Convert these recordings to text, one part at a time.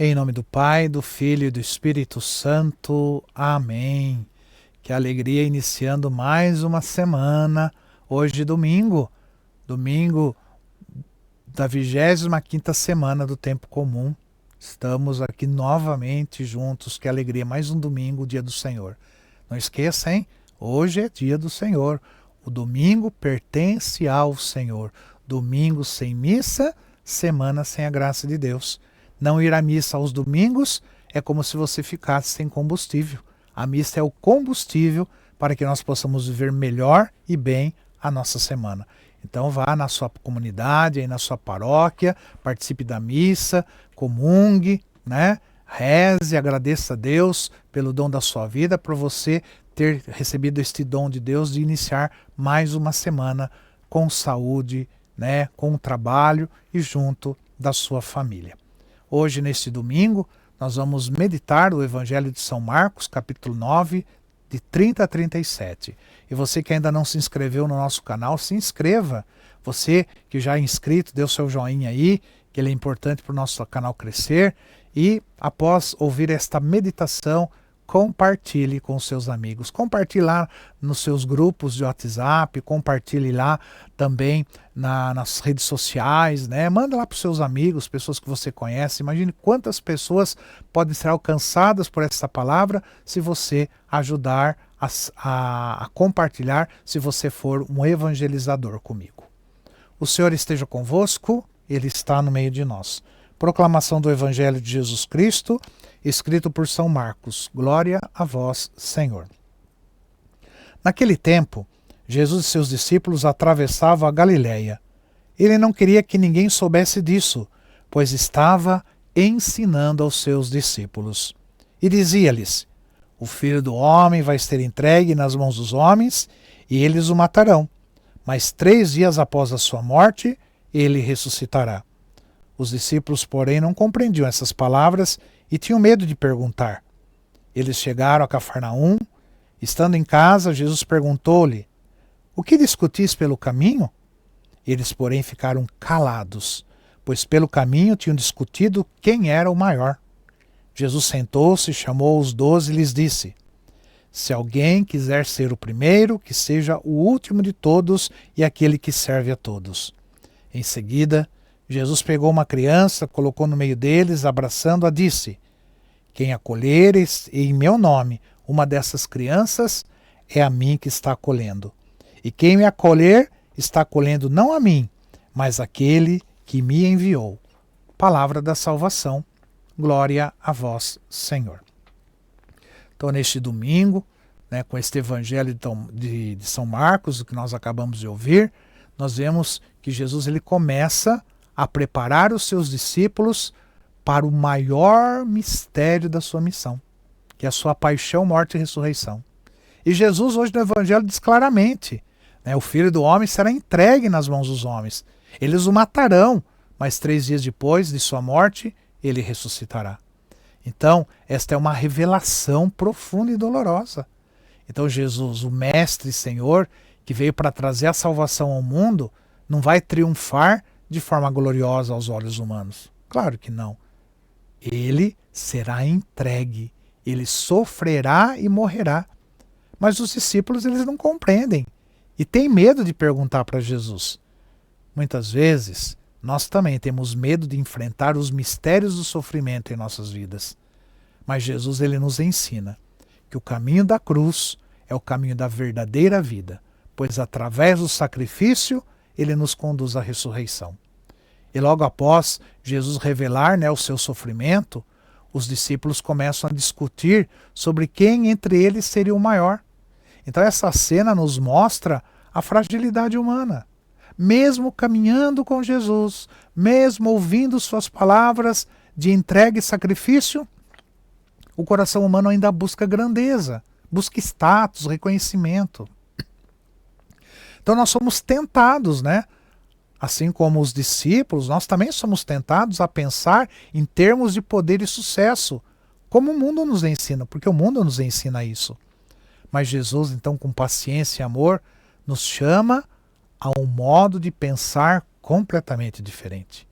Em nome do Pai, do Filho e do Espírito Santo. Amém. Que alegria iniciando mais uma semana. Hoje domingo da 25ª semana do tempo comum. Estamos aqui novamente juntos. Que alegria, mais um domingo, dia do Senhor. Não esqueça, hein? Hoje é dia do Senhor. O domingo pertence ao Senhor. Domingo sem missa, semana sem a graça de Deus. Não ir à missa aos domingos é como se você ficasse sem combustível. A missa é o combustível para que nós possamos viver melhor e bem a nossa semana. Então vá na sua comunidade, aí na sua paróquia, participe da missa, comungue, né? Reze, agradeça a Deus pelo dom da sua vida, por você ter recebido este dom de Deus de iniciar mais uma semana com saúde, né? Com trabalho e junto da sua família. Hoje, neste domingo, nós vamos meditar o Evangelho de São Marcos, capítulo 9, de 30 a 37. E você que ainda não se inscreveu no nosso canal, se inscreva. Você que já é inscrito, dê o seu joinha aí, que ele é importante para o nosso canal crescer. E após ouvir esta meditação, compartilhe com seus amigos. Compartilhe lá nos seus grupos de WhatsApp, compartilhe lá também nas redes sociais, né? Manda lá para os seus amigos, pessoas que você conhece. Imagine quantas pessoas podem ser alcançadas por essa palavra se você ajudar a compartilhar, se você for um evangelizador comigo. O Senhor esteja convosco, Ele está no meio de nós. Proclamação do Evangelho de Jesus Cristo, escrito por São Marcos. Glória a vós, Senhor. Naquele tempo, Jesus e seus discípulos atravessavam a Galiléia. Ele não queria que ninguém soubesse disso, pois estava ensinando aos seus discípulos. E dizia-lhes: o Filho do Homem vai ser entregue nas mãos dos homens, e eles o matarão. Mas 3 dias após a sua morte, ele ressuscitará. Os discípulos, porém, não compreendiam essas palavras e tinham medo de perguntar. Eles chegaram a Cafarnaum. Estando em casa, Jesus perguntou-lhe: o que discutis pelo caminho? Eles, porém, ficaram calados, pois pelo caminho tinham discutido quem era o maior. Jesus sentou-se, chamou os 12 e lhes disse: se alguém quiser ser o primeiro, que seja o último de todos e aquele que serve a todos. Em seguida, Jesus pegou uma criança, colocou no meio deles, abraçando-a, disse: quem acolher em meu nome uma dessas crianças, é a mim que está acolhendo. E quem me acolher, está acolhendo não a mim, mas aquele que me enviou. Palavra da salvação. Glória a vós, Senhor. Então, neste domingo, né, com este Evangelho de São Marcos, que nós acabamos de ouvir, nós vemos que Jesus ele começa a preparar os seus discípulos para o maior mistério da sua missão, que é a sua paixão, morte e ressurreição. E Jesus hoje no Evangelho diz claramente, né, o Filho do Homem será entregue nas mãos dos homens. Eles o matarão, mas 3 dias depois de sua morte, ele ressuscitará. Então, esta é uma revelação profunda e dolorosa. Então Jesus, o Mestre e Senhor, que veio para trazer a salvação ao mundo, não vai triunfar de forma gloriosa aos olhos humanos. Claro que não. Ele será entregue, ele sofrerá e morrerá. Mas os discípulos eles não compreendem e têm medo de perguntar para Jesus. Muitas vezes, nós também temos medo de enfrentar os mistérios do sofrimento em nossas vidas. Mas Jesus ele nos ensina que o caminho da cruz é o caminho da verdadeira vida, pois através do sacrifício ele nos conduz à ressurreição. E logo após Jesus revelar, né, o seu sofrimento, os discípulos começam a discutir sobre quem entre eles seria o maior. Então essa cena nos mostra a fragilidade humana. Mesmo caminhando com Jesus, mesmo ouvindo suas palavras de entrega e sacrifício, o coração humano ainda busca grandeza, busca status, reconhecimento. Então nós somos tentados, né? Assim como os discípulos, nós também somos tentados a pensar em termos de poder e sucesso, como o mundo nos ensina, porque o mundo nos ensina isso. Mas Jesus, então, com paciência e amor, nos chama a um modo de pensar completamente diferente.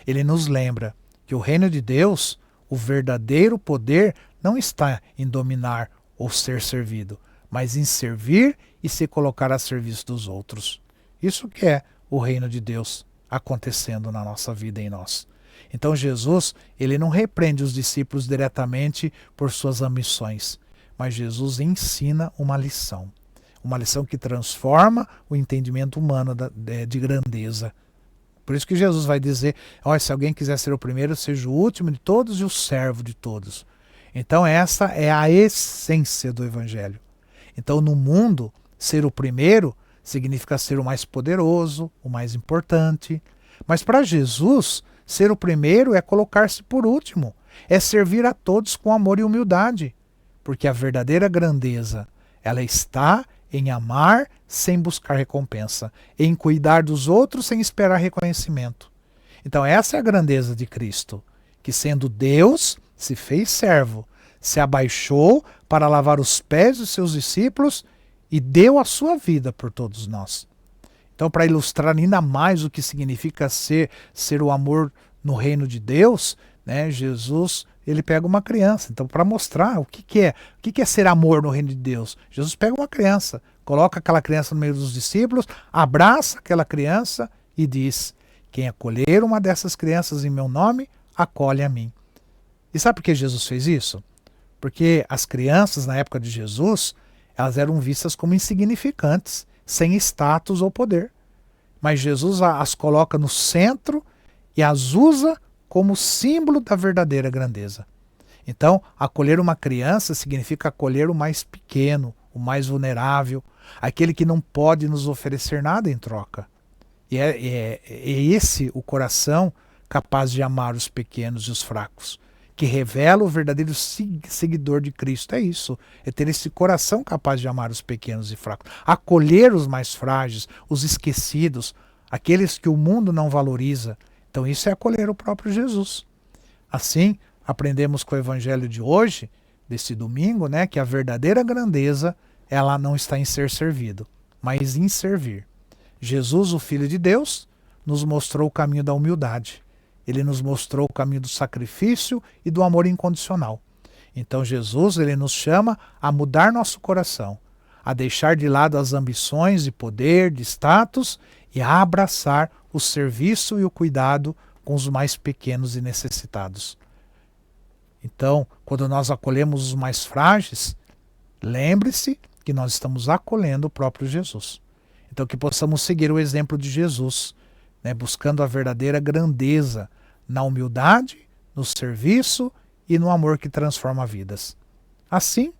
Ele nos lembra que o reino de Deus, o verdadeiro poder não está em dominar ou ser servido, mas em servir e se colocar a serviço dos outros. Isso que é o reino de Deus acontecendo na nossa vida e em nós. Então Jesus, ele não repreende os discípulos diretamente por suas ambições, mas Jesus ensina uma lição que transforma o entendimento humano de grandeza. Por isso que Jesus vai dizer, se alguém quiser ser o primeiro, seja o último de todos e o servo de todos. Então essa é a essência do Evangelho. Então no mundo, ser o primeiro significa ser o mais poderoso, o mais importante. Mas para Jesus, ser o primeiro é colocar-se por último, é servir a todos com amor e humildade. Porque a verdadeira grandeza, ela está em amar sem buscar recompensa, em cuidar dos outros sem esperar reconhecimento. Então essa é a grandeza de Cristo, que sendo Deus, se fez servo, se abaixou para lavar os pés dos seus discípulos e deu a sua vida por todos nós. Então, para ilustrar ainda mais o que significa ser o amor no reino de Deus, né, Jesus, ele pega uma criança. Então, para mostrar o que é ser amor no reino de Deus, Jesus pega uma criança, coloca aquela criança no meio dos discípulos, abraça aquela criança e diz: quem acolher uma dessas crianças em meu nome, acolhe a mim. E sabe por que Jesus fez isso? Porque as crianças, na época de Jesus, elas eram vistas como insignificantes, sem status ou poder. Mas Jesus as coloca no centro e as usa como símbolo da verdadeira grandeza. Então, acolher uma criança significa acolher o mais pequeno, o mais vulnerável, aquele que não pode nos oferecer nada em troca. E é esse o coração capaz de amar os pequenos e os fracos, que revela o verdadeiro seguidor de Cristo. É isso, é ter esse coração capaz de amar os pequenos e fracos, acolher os mais frágeis, os esquecidos, aqueles que o mundo não valoriza. Então isso é acolher o próprio Jesus. Assim, aprendemos com o evangelho de hoje, desse domingo, né, que a verdadeira grandeza, ela não está em ser servido, mas em servir. Jesus, o Filho de Deus, nos mostrou o caminho da humildade. Ele nos mostrou o caminho do sacrifício e do amor incondicional. Então Jesus, ele nos chama a mudar nosso coração, a deixar de lado as ambições de poder, de status e a abraçar o serviço e o cuidado com os mais pequenos e necessitados. Então, quando nós acolhemos os mais frágeis, lembre-se que nós estamos acolhendo o próprio Jesus. Então que possamos seguir o exemplo de Jesus, né, buscando a verdadeira grandeza na humildade, no serviço e no amor que transforma vidas. Assim,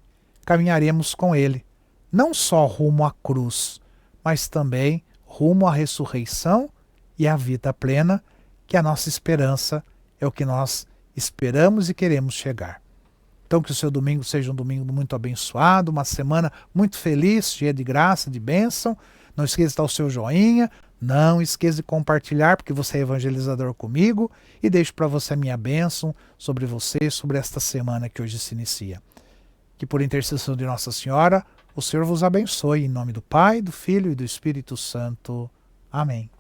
caminharemos com Ele, não só rumo à cruz, mas também rumo à ressurreição e à vida plena, que a nossa esperança é o que nós esperamos e queremos chegar. Então que o seu domingo seja um domingo muito abençoado, uma semana muito feliz, cheia de graça, de bênção. Não esqueça de dar o seu joinha, não esqueça de compartilhar, porque você é evangelizador comigo, e deixo para você a minha bênção sobre você, sobre esta semana que hoje se inicia. Que por intercessão de Nossa Senhora, o Senhor vos abençoe, em nome do Pai, do Filho e do Espírito Santo. Amém.